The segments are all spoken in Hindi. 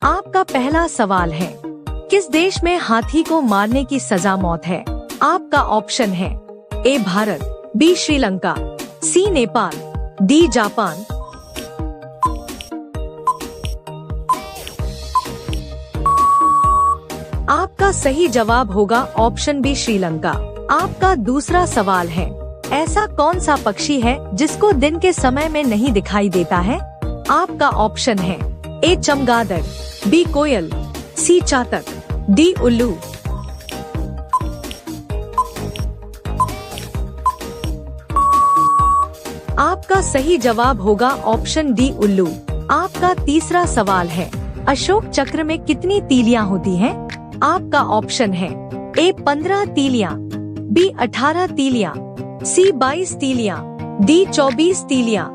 आपका पहला सवाल है, किस देश में हाथी को मारने की सजा मौत है? आपका ऑप्शन है A Bharat, B Sri Lanka, C Nepal, D Japan. आपका सही जवाब होगा ऑप्शन बी श्रीलंका। आपका दूसरा सवाल है, ऐसा कौन सा पक्षी है जिसको दिन के समय में नहीं दिखाई देता है? आपका ऑप्शन है ए चमगादड़, बी कोयल, सी चातक, डी उल्लू। आपका सही जवाब होगा ऑप्शन डी उल्लू। आपका तीसरा सवाल है, अशोक चक्र में कितनी तीलियां होती हैं? आपका ऑप्शन है ए 15 तीलियां, बी 18 तीलियां, सी 22 तीलियां, डी 24 तीलियां।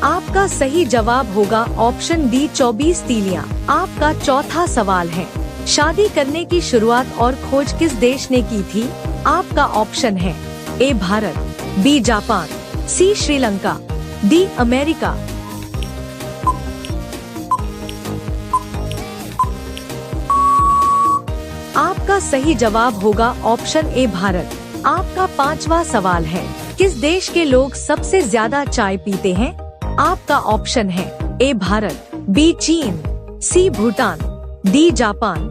आपका सही जवाब होगा ऑप्शन डी 24 तीलियां। आपका चौथा सवाल है, शादी करने की शुरुआत और खोज किस देश ने की थी? आपका ऑप्शन है A Bharat, B Japan, C Sri Lanka, D America. आपका सही जवाब होगा ऑप्शन ए भारत। आपका पांचवा सवाल है, किस देश के लोग सबसे ज्यादा चाय पीते हैं? आपका ऑप्शन है ए भारत, बी चीन, सी भूटान, डी जापान।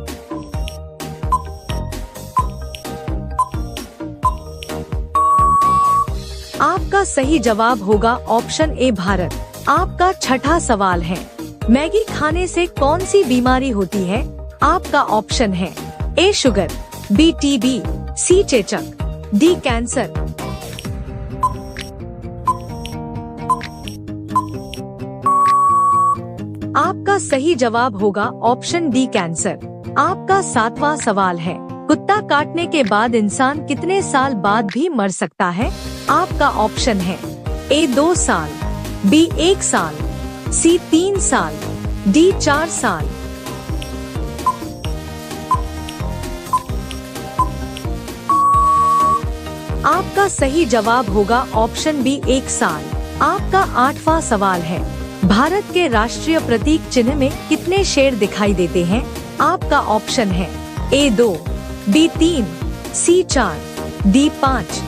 आपका सही जवाब होगा ऑप्शन ए भारत। आपका छठा सवाल है, मैगी खाने से कौन सी बीमारी होती है? आपका ऑप्शन है ए शुगर, बी टीबी, सी चेचक, डी कैंसर। आपका सही जवाब होगा ऑप्शन डी कैंसर। आपका सातवां सवाल है, कुत्ता काटने के बाद इंसान कितने साल बाद भी मर सकता है? आपका ऑप्शन है ए 2 साल, बी 1 साल, सी 3 साल, डी 4 साल। आपका सही जवाब होगा ऑप्शन बी 1 साल। आपका आठवां सवाल है, भारत के राष्ट्रीय प्रतीक चिन्ह में कितने शेर दिखाई देते हैं? आपका ऑप्शन है ए 2, बी 3, सी 4, डी 5।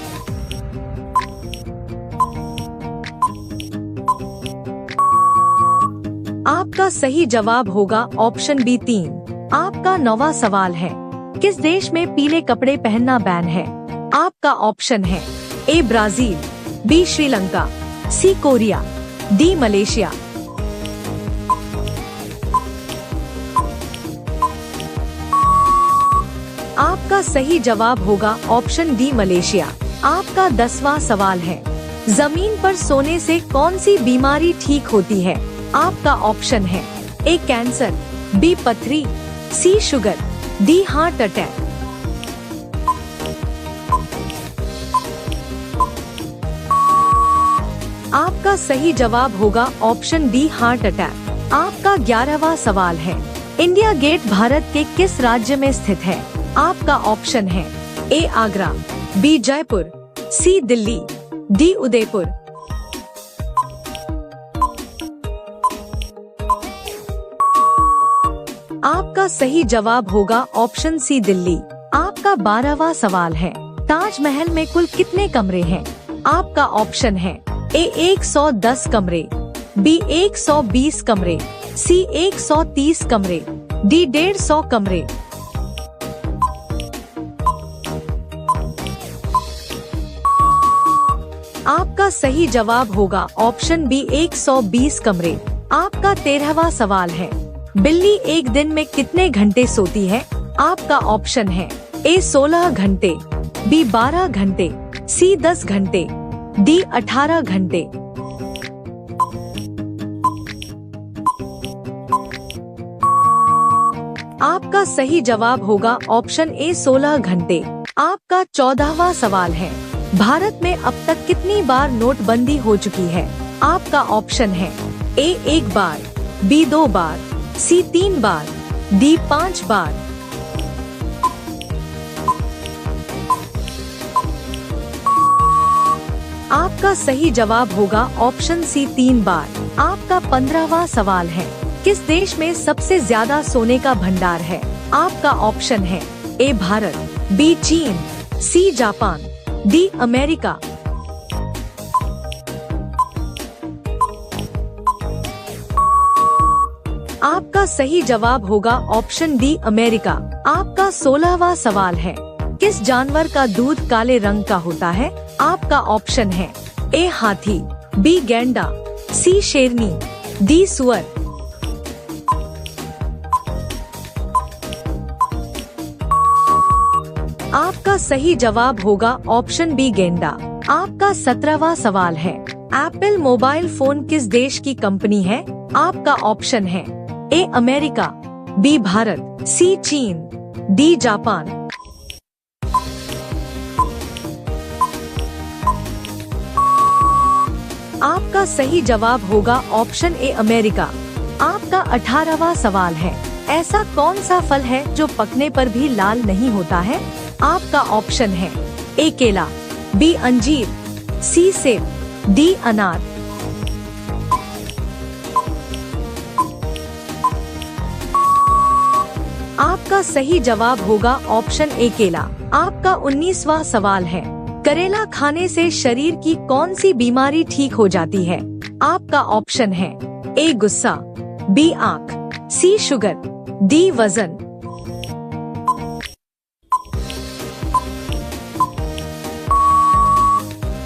आपका सही जवाब होगा ऑप्शन बी 3। आपका 9वां सवाल है, किस देश में पीले कपड़े पहनना बैन है? आपका ऑप्शन है A Brazil, B Sri Lanka, C Korea, D Malaysia. आपका सही जवाब होगा ऑप्शन डी मलेशिया। आपका 10वां सवाल है, जमीन पर सोने से कौन सी बीमारी ठीक होती है? आपका ऑप्शन है ए कैंसर, बी पथरी, सी शुगर, डी हार्ट अटैक। आपका सही जवाब होगा ऑप्शन डी हार्ट अटैक। आपका 11वां सवाल है, इंडिया गेट भारत के किस राज्य में स्थित है? आपका ऑप्शन है ए आगरा, बी जयपुर, सी दिल्ली, डी उदयपुर। आपका सही जवाब होगा ऑप्शन सी दिल्ली। आपका 12वां सवाल है, ताजमहल में कुल कितने कमरे हैं? आपका ऑप्शन है ए 110 कमरे, बी 120 कमरे, सी 130 कमरे, डी 150 कमरे। आपका सही जवाब होगा ऑप्शन बी 120 कमरे। आपका 13वां सवाल है, बिल्ली एक दिन में कितने घंटे सोती है? आपका ऑप्शन है ए 16 घंटे, बी 12 घंटे, सी 10 घंटे, डी 18 घंटे। आपका सही जवाब होगा ऑप्शन ए 16 घंटे। आपका 14वां सवाल है, भारत में अब तक कितनी बार नोटबंदी हो चुकी है? आपका ऑप्शन है ए 1 बार, बी 2 बार, सी 3 बार, डी 5 बार। आपका सही जवाब होगा ऑप्शन सी 3 बार। आपका 15वां सवाल है, किस देश में सबसे ज्यादा सोने का भंडार है? आपका ऑप्शन है ए भारत, बी चीन, सी जापान, डी अमेरिका। आपका सही जवाब होगा ऑप्शन डी अमेरिका। आपका 16वां सवाल है, किस जानवर का दूध काले रंग का होता है? आपका ऑप्शन है ए हाथी, बी गैंडा, सी शेरनी, डी सुअर। आपका सही जवाब होगा ऑप्शन बी गेंडा। आपका 17वां सवाल है, एप्पल मोबाइल फोन किस देश की कंपनी है? आपका ऑप्शन है ए अमेरिका, बी भारत, सी चीन, डी जापान। आपका सही जवाब होगा ऑप्शन ए अमेरिका। आपका 18वां सवाल है, ऐसा कौन सा फल है जो पकने पर भी लाल नहीं होता है? आपका ऑप्शन है ए केला, बी अंजीर, सी सेब, डी अनार। आपका सही जवाब होगा ऑप्शन ए केला। आपका 19वां सवाल है, करेला खाने से शरीर की कौन सी बीमारी ठीक हो जाती है? आपका ऑप्शन है ए गुस्सा, बी आंख, सी शुगर, डी वजन।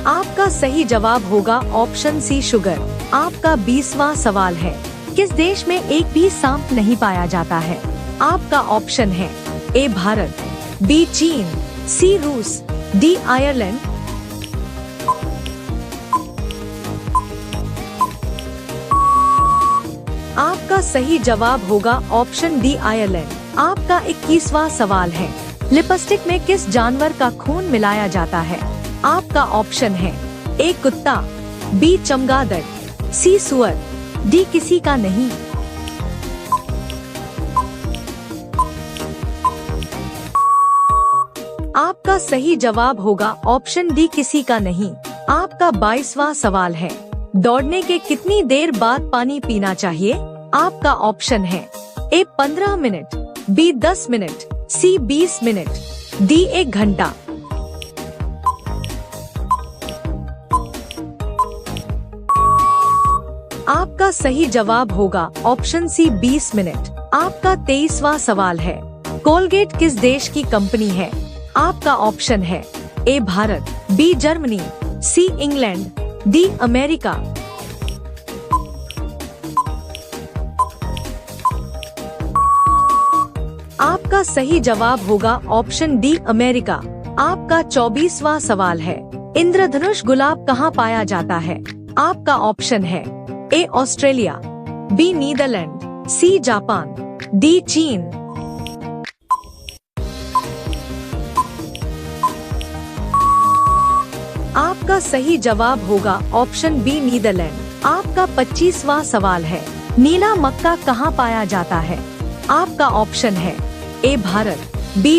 आपका सही जवाब होगा ऑप्शन सी शुगर। आपका 20वां सवाल है, किस देश में एक भी सांप नहीं पाया जाता है? आपका ऑप्शन है ए भारत, बी चीन, सी रूस, डी आयरलैंड। आपका सही जवाब होगा ऑप्शन डी आयरलैंड। आपका 21वां सवाल है, लिपस्टिक में किस जानवर का खून मिलाया जाता है? आपका ऑप्शन है ए कुत्ता, बी चमगादड़, सी सुअर, डी किसी का नहीं। आपका सही जवाब होगा ऑप्शन डी किसी का नहीं। आपका 22वां सवाल है, दौड़ने के कितनी देर बाद पानी पीना चाहिए? आपका ऑप्शन है ए 15 मिनट, बी 10 मिनट, सी 20 मिनट, डी 1 घंटा। आपका सही जवाब होगा ऑप्शन सी 20 मिनट। आपका 23वां सवाल है, कोलगेट किस देश की कंपनी है? आपका ऑप्शन है A Bharat, B Germany, C England, D America. आपका सही जवाब होगा ऑप्शन डी अमेरिका। आपका 24वां सवाल है, इंद्रधनुष गुलाब कहाँ पाया जाता है? आपका ऑप्शन है A Australia, B Netherland, C Japan, D चीन। आपका सही जवाब होगा ऑप्शन बी नीदरलैंड। आपका 25वां सवाल है, नीला मक्का कहाँ पाया जाता है? आपका ऑप्शन है ए भारत, बी